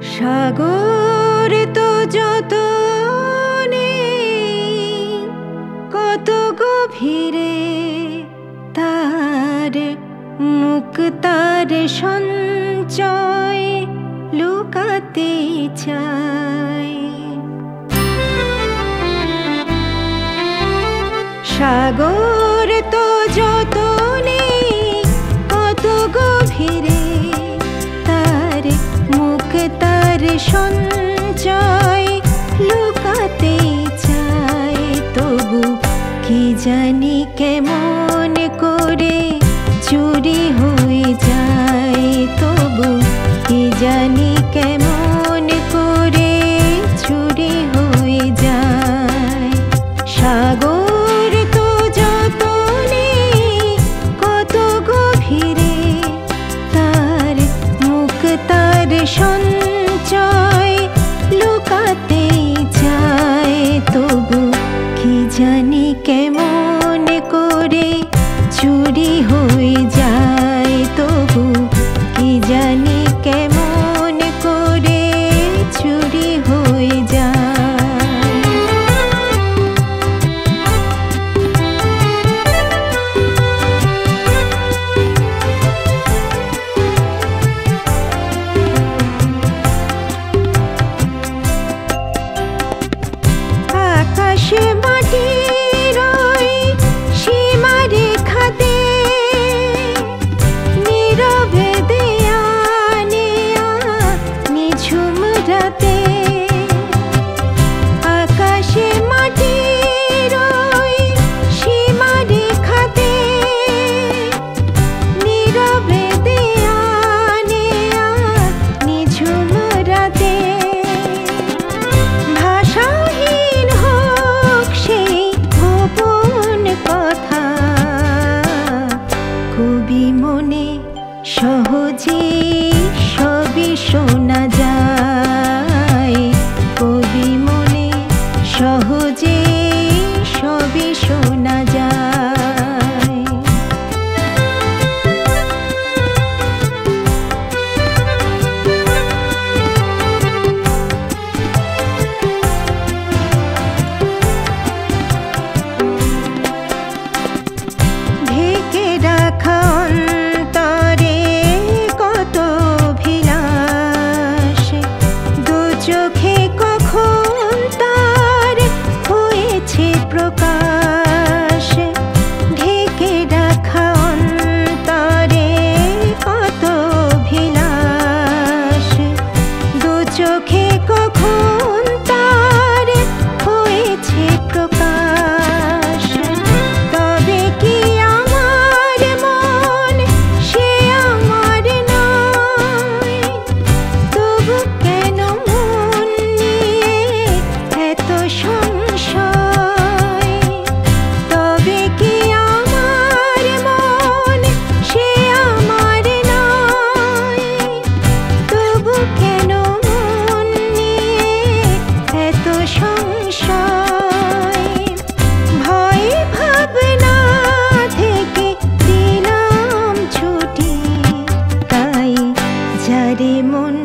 সাগর তো যত কত গভীরে, তার মুখ তার সঞ্চয় লুকাতে চায়। সাগর তো যত কত গভীরে, তার মুখ তার সঞ্চয় লুকাতে চায়। তবু কি জানি কেমন করে চুরি হয়ে যায়, তবু কি জানি কেমন করে চুরি হয়ে যায়। সাগর তো যত কত গভীরে, তার মুখ তার সঞ্চয় লুকাতে চায়। তবু কি জানি কেমন করে চুরি হয়ে যায়, তবু কি জানি কেমন করে চুরি হয়ে যায়। আকাশে মাটির ওই সীমারেখাতে নীরবে দেয়া নেয়া নিঝুম রাতে। আকাশে মাটির ওই সীমারেখাতে নীরবে দেয়া নেয়া নিঝুম রাতে। ভাষাহীন হোক সেই গোপন কথা, কবি মনে সহজে সবই শোনা যায়। কবি মনে সহজে সবই শোনা যায়। ঢেকে রাখা অন্তরে কত অভিলাষ, দু চোখে কখন তার হয়েছে প্রকাশ। ঢেকে রাখা অন্তরে কত অভিলাষ, দু চোখে কখন তার হয়েছে প্রকাশ। তবে কি আমার মন সে আমার নয়, তবু কেন মন নিয়ে এত সংশয়। তবে কি আমার মন সে আমার নয়, তবু কেন মন নিয়ে এত সংশয়। ভয় ভাবনা থেকে দিলাম ছুটি, তাই যারে মন